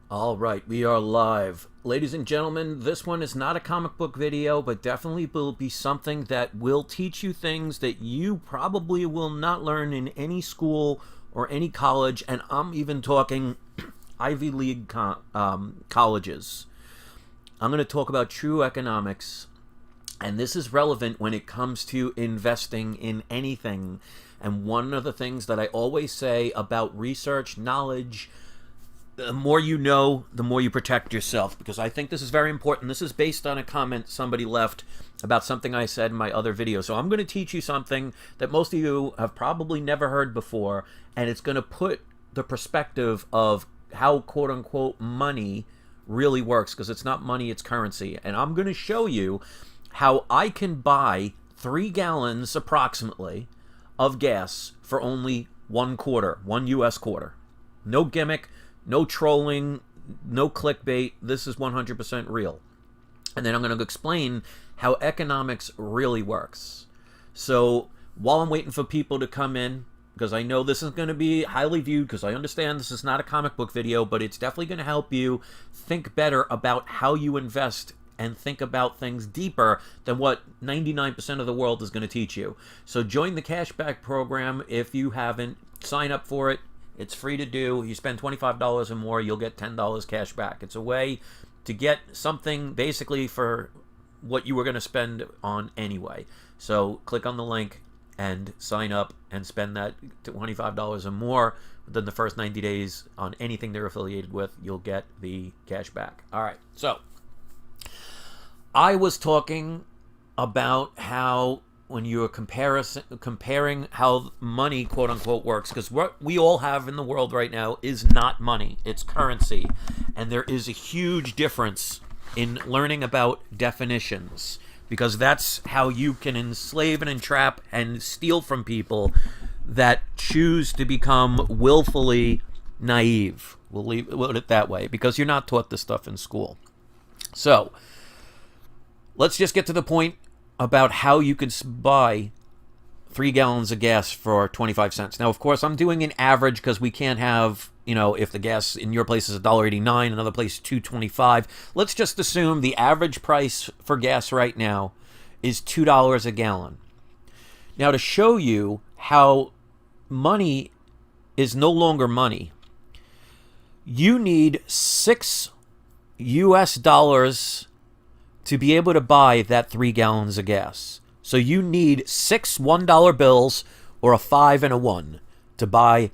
All right, we are live. Ladies and gentlemen, this one is not a comic book video, but definitely will be something that will teach you things that you probably will not learn in any school or any college, and I'm even talking Ivy League colleges. I'm going to talk about true economics, and this is relevant when it comes to investing in anything. And one of the things that I always say about research, knowledge, the more you know, the more you protect yourself, because I think this is very important. This is based on a comment somebody left about something I said in my other video. So I'm going to teach you something that most of you have probably never heard before, and it's going to put the perspective of how quote-unquote money really works, because it's not money, it's currency. And I'm going to show you how I can buy 3 gallons approximately of gas for only one US quarter. No gimmick, no trolling, no clickbait. This is 100% real. And then I'm going to explain how economics really works. So while I'm waiting for people to come in, because I know this is going to be highly viewed, because I understand this is not a comic book video, but it's definitely going to help you think better about how you invest and think about things deeper than what 99% of the world is going to teach you. So join the cashback program if you haven't. Sign up for it. It's free to do. You spend $25 or more, you'll get $10 cash back. It's a way to get something basically for what you were going to spend on anyway. So click on the link and sign up and spend that $25 or more within the first 90 days on anything they're affiliated with. You'll get the cash back. All right. So I was talking about how when you are comparing how money, quote unquote, works, because what we all have in the world right now is not money, it's currency. And there is a huge difference in learning about definitions, because that's how you can enslave and entrap and steal from people that choose to become willfully naive. We'll leave it that way, because you're not taught this stuff in school. So let's just get to the point about how you could buy 3 gallons of gas for 25 cents. Now, of course, I'm doing an average because we can't have, if the gas in your place is $1.89, another place $2.25. Let's just assume the average price for gas right now is $2 a gallon. Now, to show you how money is no longer money, you need $6 to be able to buy that 3 gallons of gas. So you need 6 $1 bills or a 5 and a 1 to buy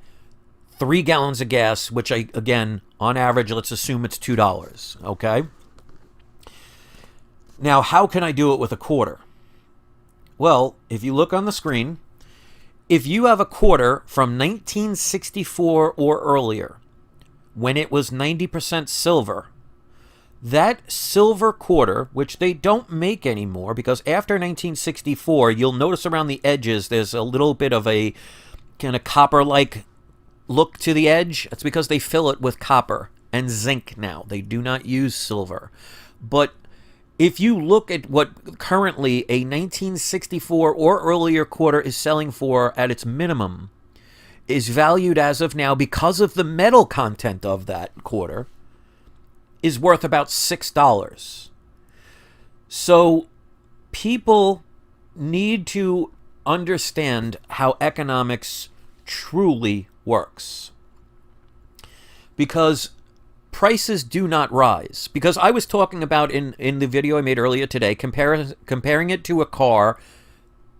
3 gallons of gas, which again, on average, let's assume it's $2, okay? Now, how can I do it with a quarter? Well, if you look on the screen, if you have a quarter from 1964 or earlier, when it was 90% silver, that silver quarter, which they don't make anymore, because after 1964, you'll notice around the edges there's a little bit of a kind of copper-like look to the edge. That's because they fill it with copper and zinc now. They do not use silver. But if you look at what currently a 1964 or earlier quarter is selling for at its minimum, is valued as of now, because of the metal content of that quarter, is worth about $6. So people need to understand how economics truly works, because prices do not rise. Because I was talking about in the video I made earlier today, comparing it to a car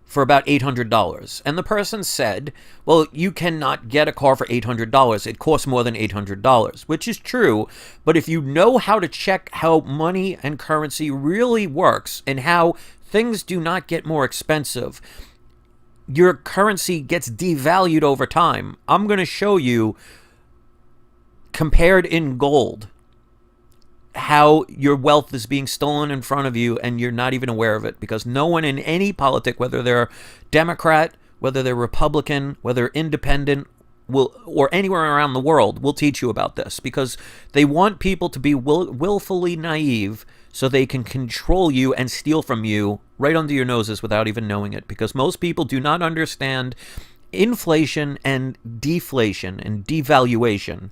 for about $800. And the person said, well, you cannot get a car for $800. It costs more than $800, which is true. But if you know how to check how money and currency really works and how things do not get more expensive, your currency gets devalued over time. I'm going to show you, compared in gold, how your wealth is being stolen in front of you and you're not even aware of it, because no one in any politic, whether they're Democrat, whether they're Republican, whether independent, or anywhere around the world, will teach you about this, because they want people to be willfully naive so they can control you and steal from you right under your noses without even knowing it, because most people do not understand inflation and deflation and devaluation.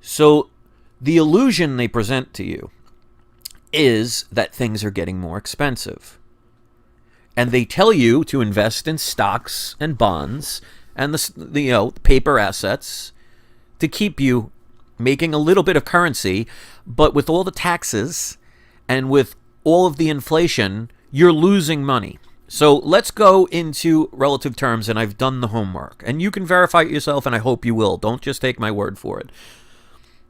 So The illusion they present to you is that things are getting more expensive. And they tell you to invest in stocks and bonds and the paper assets to keep you making a little bit of currency, but with all the taxes and with all of the inflation, you're losing money. So let's go into relative terms, and I've done the homework. And you can verify it yourself, and I hope you will. Don't just take my word for it.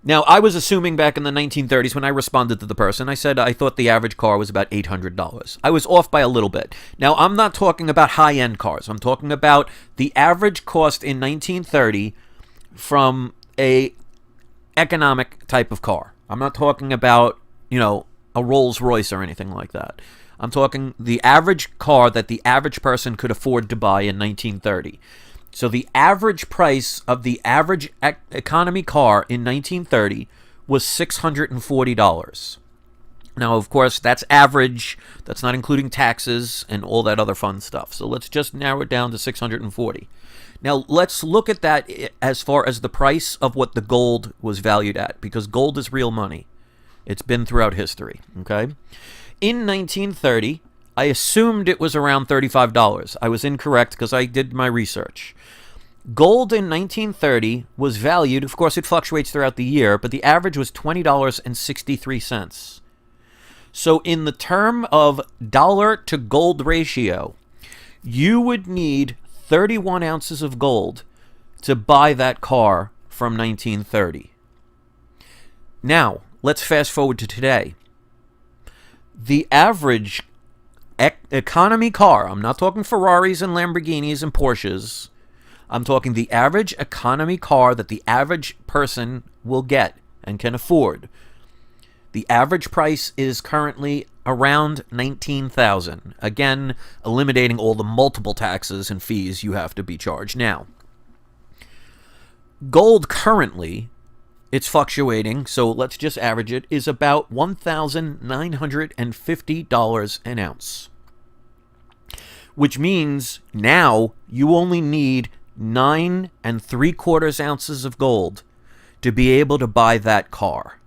Now, I was assuming back in the 1930s when I responded to the person, I said I thought the average car was about $800. I was off by a little bit. Now, I'm not talking about high-end cars. I'm talking about the average cost in 1930 from a economic type of car. I'm not talking about, a Rolls Royce or anything like that. I'm talking the average car that the average person could afford to buy in 1930. So the average price of the average economy car in 1930 was $640. Now, of course, that's average. That's not including taxes and all that other fun stuff. So let's just narrow it down to 640. Now, let's look at that as far as the price of what the gold was valued at, because gold is real money. It's been throughout history, okay? In 1930, I assumed it was around $35. I was incorrect because I did my research. Gold in 1930 was valued, of course it fluctuates throughout the year, but the average was $20.63. So in the term of dollar to gold ratio, you would need 31 ounces of gold to buy that car from 1930. Now, let's fast forward to today. The average economy car, I'm not talking Ferraris and Lamborghinis and Porsches, I'm talking the average economy car that the average person will get and can afford. The average price is currently around $19,000. Again, eliminating all the multiple taxes and fees you have to be charged. Now, gold currently, it's fluctuating, so let's just average it, is about $1,950 an ounce. Which means now you only need 9 3/4 ounces of gold to be able to buy that car.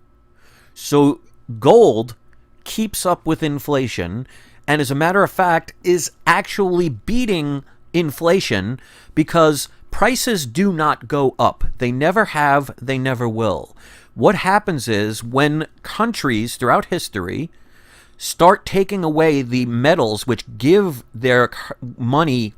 So gold keeps up with inflation, and as a matter of fact is actually beating inflation, because prices do not go up. They never have, they never will. What happens is when countries throughout history start taking away the metals which give their money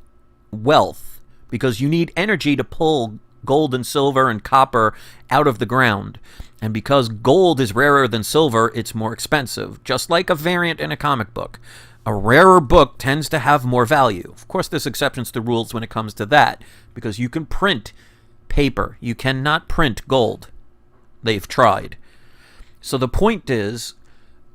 wealth, because you need energy to pull gold and silver and copper out of the ground. And because gold is rarer than silver, it's more expensive. Just like a variant in a comic book. A rarer book tends to have more value. Of course, there's exceptions to rules when it comes to that, because you can print paper. You cannot print gold. They've tried. So the point is,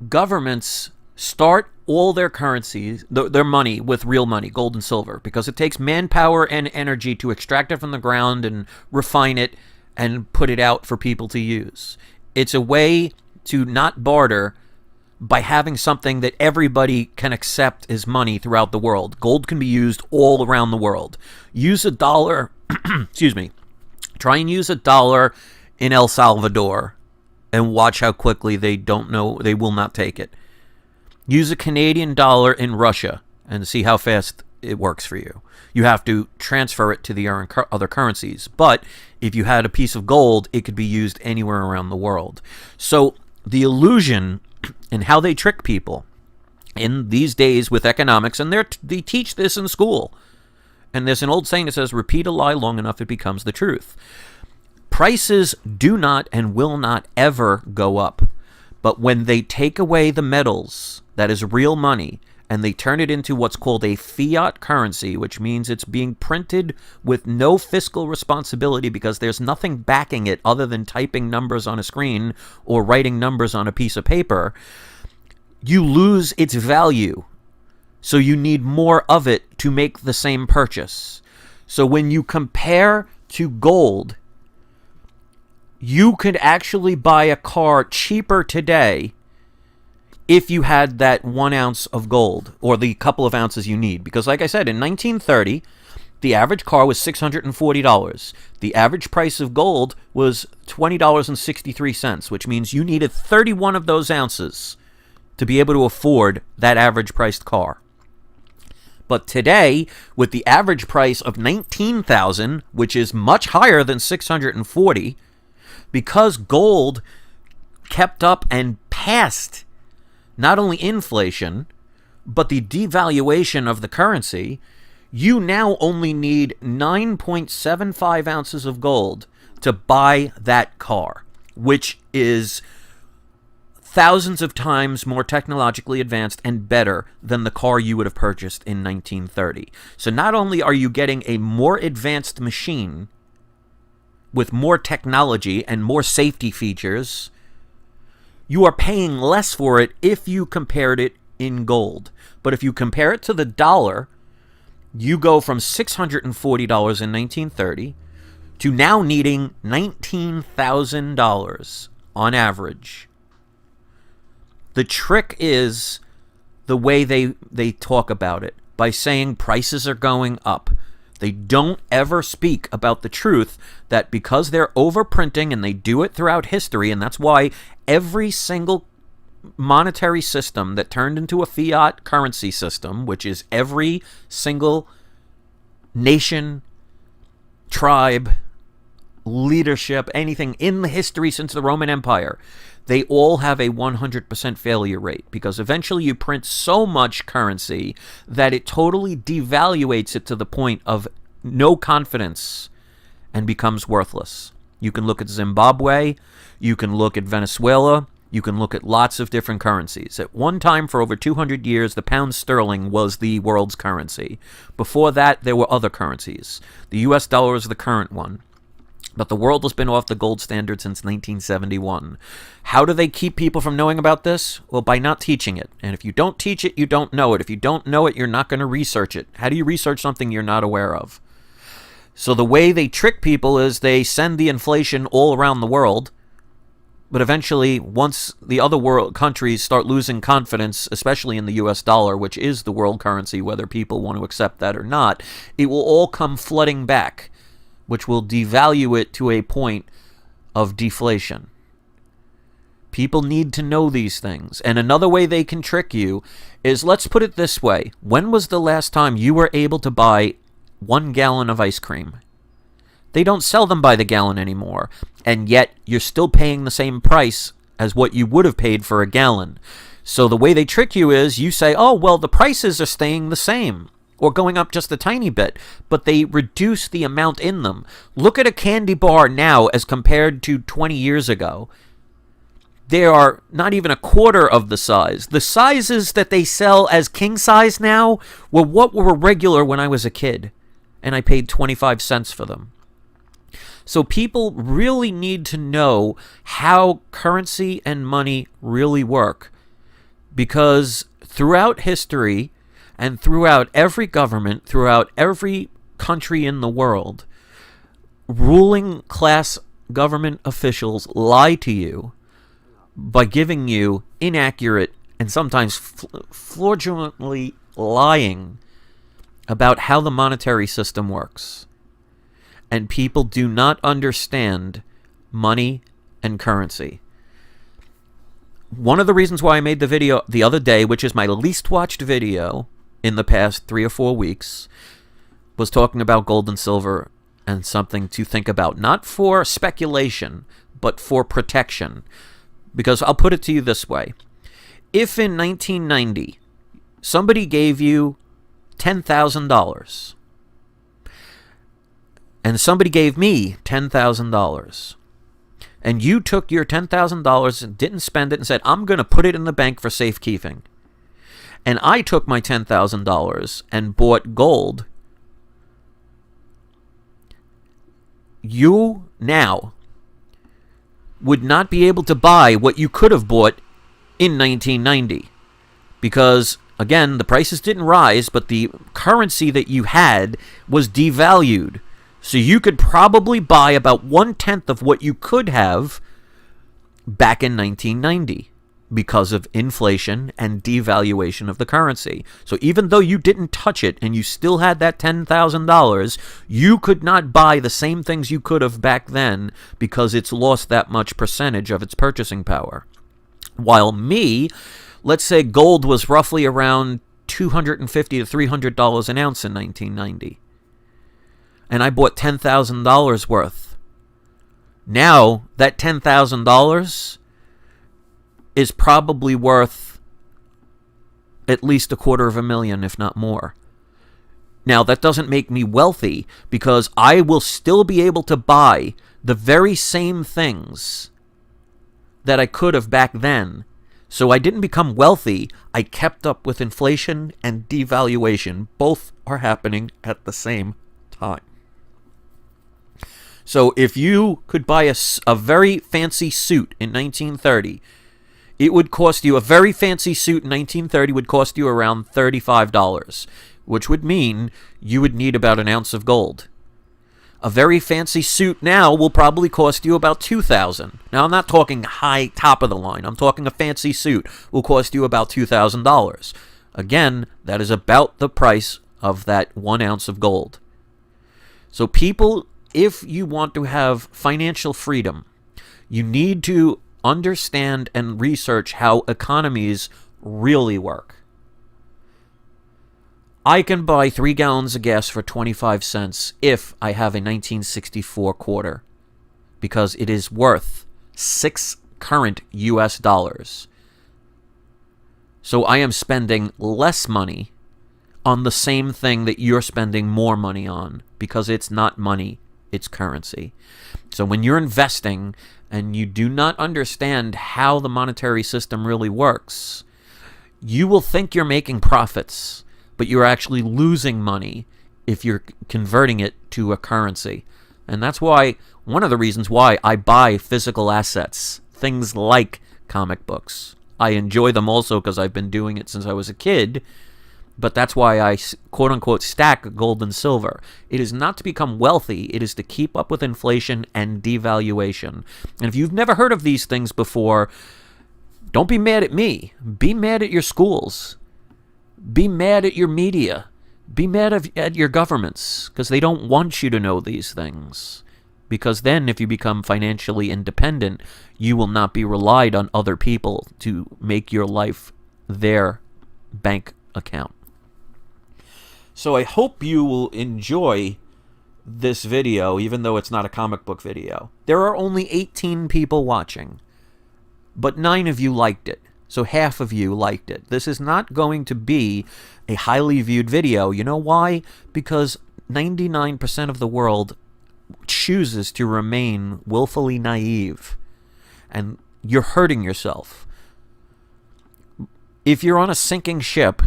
governments start all their currencies, their money, with real money, gold and silver, because it takes manpower and energy to extract it from the ground and refine it and put it out for people to use. It's a way to not barter by having something that everybody can accept as money throughout the world. Gold can be used all around the world. Use a dollar, excuse me, try and use a dollar in El Salvador and watch how quickly they will not take it. Use a Canadian dollar in Russia and see how fast it works for you. You have to transfer it to the other currencies. But if you had a piece of gold, it could be used anywhere around the world. So the illusion and how they trick people in these days with economics, and they teach this in school. And there's an old saying that says, repeat a lie long enough, it becomes the truth. Prices do not and will not ever go up. But when they take away the metals, that is real money, and they turn it into what's called a fiat currency, which means it's being printed with no fiscal responsibility because there's nothing backing it other than typing numbers on a screen or writing numbers on a piece of paper, you lose its value. So you need more of it to make the same purchase. So when you compare to gold, you could actually buy a car cheaper today if you had that 1 ounce of gold, or the couple of ounces you need. Because like I said, in 1930, the average car was $640. The average price of gold was $20.63, which means you needed 31 of those ounces to be able to afford that average priced car. But today, with the average price of $19,000, which is much higher than $640, because gold kept up and passed not only inflation, but the devaluation of the currency, you now only need 9.75 ounces of gold to buy that car, which is thousands of times more technologically advanced and better than the car you would have purchased in 1930. So not only are you getting a more advanced machine with more technology and more safety features, you are paying less for it if you compared it in gold. But if you compare it to the dollar, you go from $640 in 1930 to now needing $19,000 on average. The trick is the way they talk about it, by saying prices are going up. They don't ever speak about the truth that because they're overprinting, and they do it throughout history, and that's why every single monetary system that turned into a fiat currency system, which is every single nation, tribe, leadership, anything in the history since the Roman Empire, they all have a 100% failure rate, because eventually you print so much currency that it totally devaluates it to the point of no confidence and becomes worthless. You can look at Zimbabwe, you can look at Venezuela, you can look at lots of different currencies. At one time, for over 200 years, the pound sterling was the world's currency. Before that, there were other currencies. The US dollar is the current one. But the world has been off the gold standard since 1971. How do they keep people from knowing about this? Well, by not teaching it. And if you don't teach it, you don't know it. If you don't know it, you're not going to research it. How do you research something you're not aware of? So the way they trick people is they send the inflation all around the world. But eventually, once the other world countries start losing confidence, especially in the US dollar, which is the world currency, whether people want to accept that or not, it will all come flooding back, which will devalue it to a point of deflation. People need to know these things. And another way they can trick you is, let's put it this way. When was the last time you were able to buy 1 gallon of ice cream? They don't sell them by the gallon anymore. And yet, you're still paying the same price as what you would have paid for a gallon. So the way they trick you is, you say, oh, well, the prices are staying the same, or going up just a tiny bit, but they reduce the amount in them. Look at a candy bar now as compared to 20 years ago. They are not even a quarter of the size. The sizes that they sell as king size now were what were regular when I was a kid, and I paid 25 cents for them. So people really need to know how currency and money really work, because throughout history and throughout every government, throughout every country in the world, ruling class government officials lie to you by giving you inaccurate and sometimes fraudulently lying about how the monetary system works. And people do not understand money and currency. One of the reasons why I made the video the other day, which is my least watched video in the past 3 or 4 weeks, was talking about gold and silver and something to think about. Not for speculation, but for protection. Because I'll put it to you this way. If in 1990 somebody gave you $10,000, and somebody gave me $10,000, and you took your $10,000 and didn't spend it and said, I'm going to put it in the bank for safekeeping, and I took my $10,000 and bought gold, you now would not be able to buy what you could have bought in 1990. Because, again, the prices didn't rise, but the currency that you had was devalued. So you could probably buy about 1/10 of what you could have back in 1990. because of inflation and devaluation of the currency. So even though you didn't touch it and you still had that $10,000, you could not buy the same things you could have back then because it's lost that much percentage of its purchasing power. While let's say gold was roughly around $250 to $300 an ounce in 1990. And I bought $10,000 worth. Now, that $10,000 is probably worth at least $250,000, if not more. Now, that doesn't make me wealthy because I will still be able to buy the very same things that I could have back then. So I didn't become wealthy. I kept up with inflation and devaluation. Both are happening at the same time. So if you could buy a very fancy suit in 1930, it would cost you, a very fancy suit in 1930 would cost you around $35, which would mean you would need about an ounce of gold. A very fancy suit now will probably cost you about $2,000. Now, I'm not talking high top of the line. I'm talking a fancy suit will cost you about $2,000. Again, that is about the price of that 1 ounce of gold. So people, if you want to have financial freedom, you need to understand and research how economies really work. I can buy 3 gallons of gas for 25 cents if I have a 1964 quarter, because it is worth 6 current US dollars. So I am spending less money on the same thing that you're spending more money on, because it's not money, it's currency. So when you're investing and you do not understand how the monetary system really works, you will think you're making profits, but you're actually losing money if you're converting it to a currency. And that's why, one of the reasons why I buy physical assets, things like comic books. I enjoy them also because I've been doing it since I was a kid, but that's why I quote-unquote stack gold and silver. It is not to become wealthy, it is to keep up with inflation and devaluation. And if you've never heard of these things before, don't be mad at me. Be mad at your schools. Be mad at your media. Be mad at your governments, because they don't want you to know these things. Because then if you become financially independent, you will not be relied on other people to make your life their bank account. So I hope you will enjoy this video, even though it's not a comic book video. There are only 18 people watching, but 9 of you liked it. So half of you liked it. This is not going to be a highly viewed video. You know why? Because 99% of the world chooses to remain willfully naive. And you're hurting yourself. If you're on a sinking ship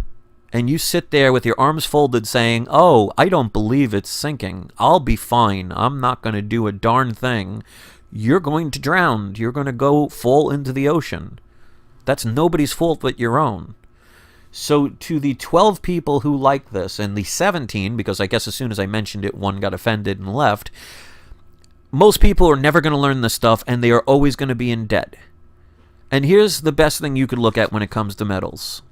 and you sit there with your arms folded saying, "Oh, I don't believe it's sinking. I'll be fine. I'm not going to do a darn thing," you're going to drown. You're going to go fall into the ocean. That's nobody's fault but your own. So to the 12 people who like this, and the 17, because I guess as soon as I mentioned it, one got offended and left, most people are never going to learn this stuff, and they are always going to be in debt. And here's the best thing you could look at when it comes to metals.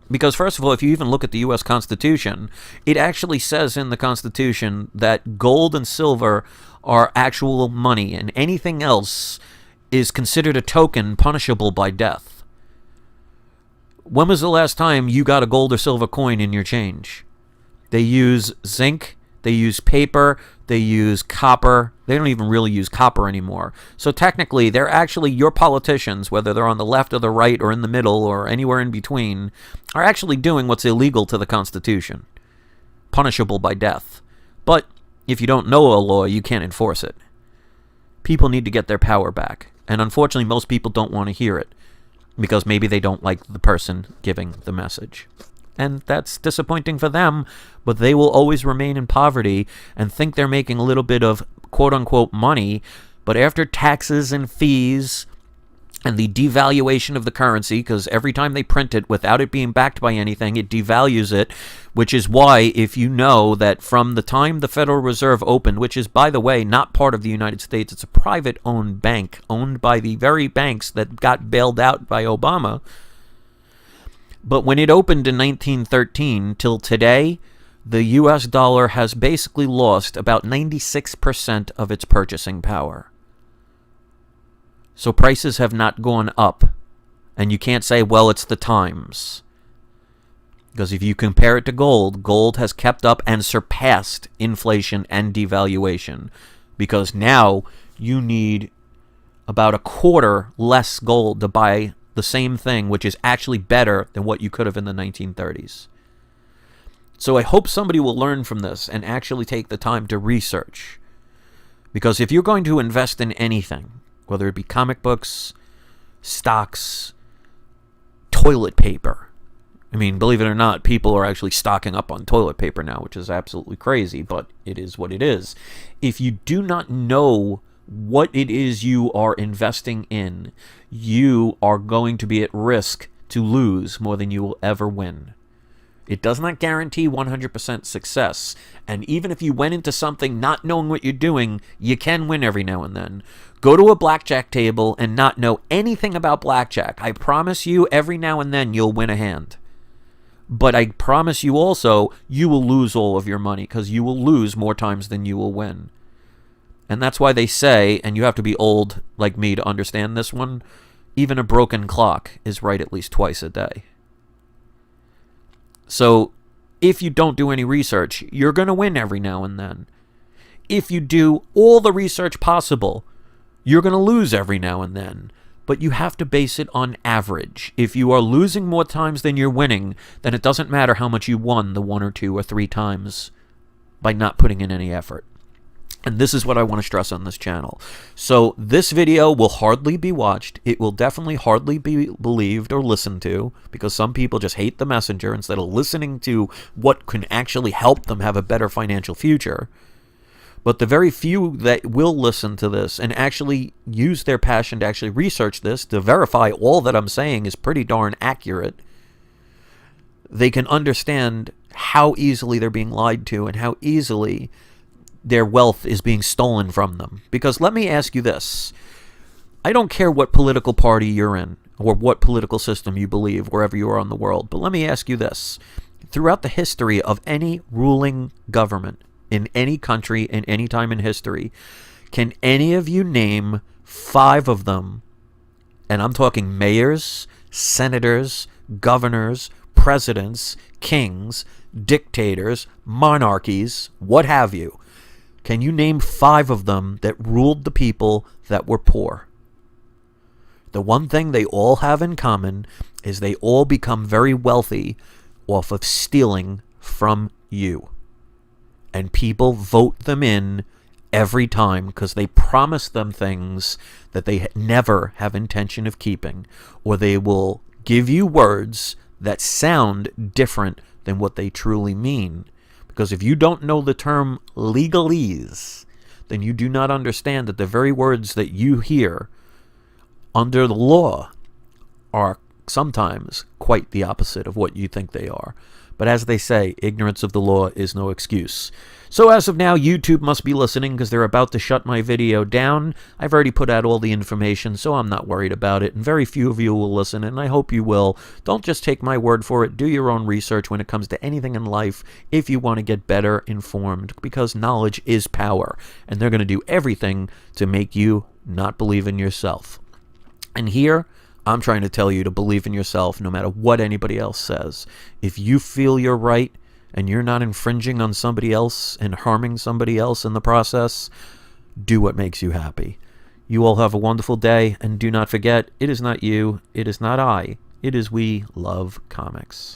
Because first of all, if you even look at the U.S. Constitution, it actually says in the Constitution that gold and silver are actual money, and anything else is considered a token punishable by death. When was the last time you got a gold or silver coin in your change? They use zinc, they use paper, they use copper. They don't even really use copper anymore. So technically, they're actually, your politicians, whether they're on the left or the right or in the middle or anywhere in between, are actually doing what's illegal to the Constitution, punishable by death. But if you don't know a law, you can't enforce it. People need to get their power back. And unfortunately, most people don't want to hear it, because maybe they don't like the person giving the message. And that's disappointing for them, but they will always remain in poverty and think they're making a little bit of quote-unquote money, but after taxes and fees and the devaluation of the currency, because every time they print it without it being backed by anything, it devalues it, which is why, if you know that from the time the Federal Reserve opened, which is, by the way, not part of the United States, it's a private-owned bank, owned by the very banks that got bailed out by Obama. But when it opened in 1913 till today, the U.S. dollar has basically lost about 96% of its purchasing power. So prices have not gone up. And you can't say, well, it's the times. Because if you compare it to gold, gold has kept up and surpassed inflation and devaluation. Because now you need about a quarter less gold to buy the same thing, which is actually better than what you could have in the 1930s. So I hope somebody will learn from this and actually take the time to research. Because if you're going to invest in anything, whether it be comic books, stocks, toilet paper. I mean, believe it or not, people are actually stocking up on toilet paper now, which is absolutely crazy, but it is what it is. If you do not know what it is you are investing in, you are going to be at risk to lose more than you will ever win. It does not guarantee 100% success. And even if you went into something not knowing what you're doing, you can win every now and then. Go to a blackjack table and not know anything about blackjack. I promise you, every now and then you'll win a hand. But I promise you also, you will lose all of your money, because you will lose more times than you will win. And that's why they say, and you have to be old like me to understand this one, even a broken clock is right at least twice a day. So if you don't do any research, you're going to win every now and then. If you do all the research possible, you're going to lose every now and then. But you have to base it on average. If you are losing more times than you're winning, then it doesn't matter how much you won the 1 or 2 or 3 times by not putting in any effort. And this is what I want to stress on this channel. So this video will hardly be watched. It will definitely hardly be believed or listened to, because some people just hate the messenger instead of listening to what can actually help them have a better financial future. But the very few that will listen to this and actually use their passion to actually research this, to verify all that I'm saying is pretty darn accurate, they can understand how easily they're being lied to and how easily their wealth is being stolen from them. Because let me ask you this. I don't care what political party you're in or what political system you believe wherever you are in the world, but let me ask you this. Throughout the history of any ruling government in any country in any time in history, can any of you name 5 of them, and I'm talking mayors, senators, governors, presidents, kings, dictators, monarchies, what have you? Can you name 5 of them that ruled the people that were poor? The one thing they all have in common is they all become very wealthy off of stealing from you. And people vote them in every time because they promise them things that they never have intention of keeping. Or they will give you words that sound different than what they truly mean. Because if you don't know the term legalese, then you do not understand that the very words that you hear under the law are sometimes quite the opposite of what you think they are. But as they say, ignorance of the law is no excuse. So as of now, YouTube must be listening because they're about to shut my video down. I've already put out all the information, so I'm not worried about it. And very few of you will listen, and I hope you will. Don't just take my word for it. Do your own research when it comes to anything in life if you want to get better informed, because knowledge is power. And they're going to do everything to make you not believe in yourself. And here, I'm trying to tell you to believe in yourself no matter what anybody else says. If you feel you're right and you're not infringing on somebody else and harming somebody else in the process, do what makes you happy. You all have a wonderful day, and do not forget, it is not you, it is not I, it is we love comics.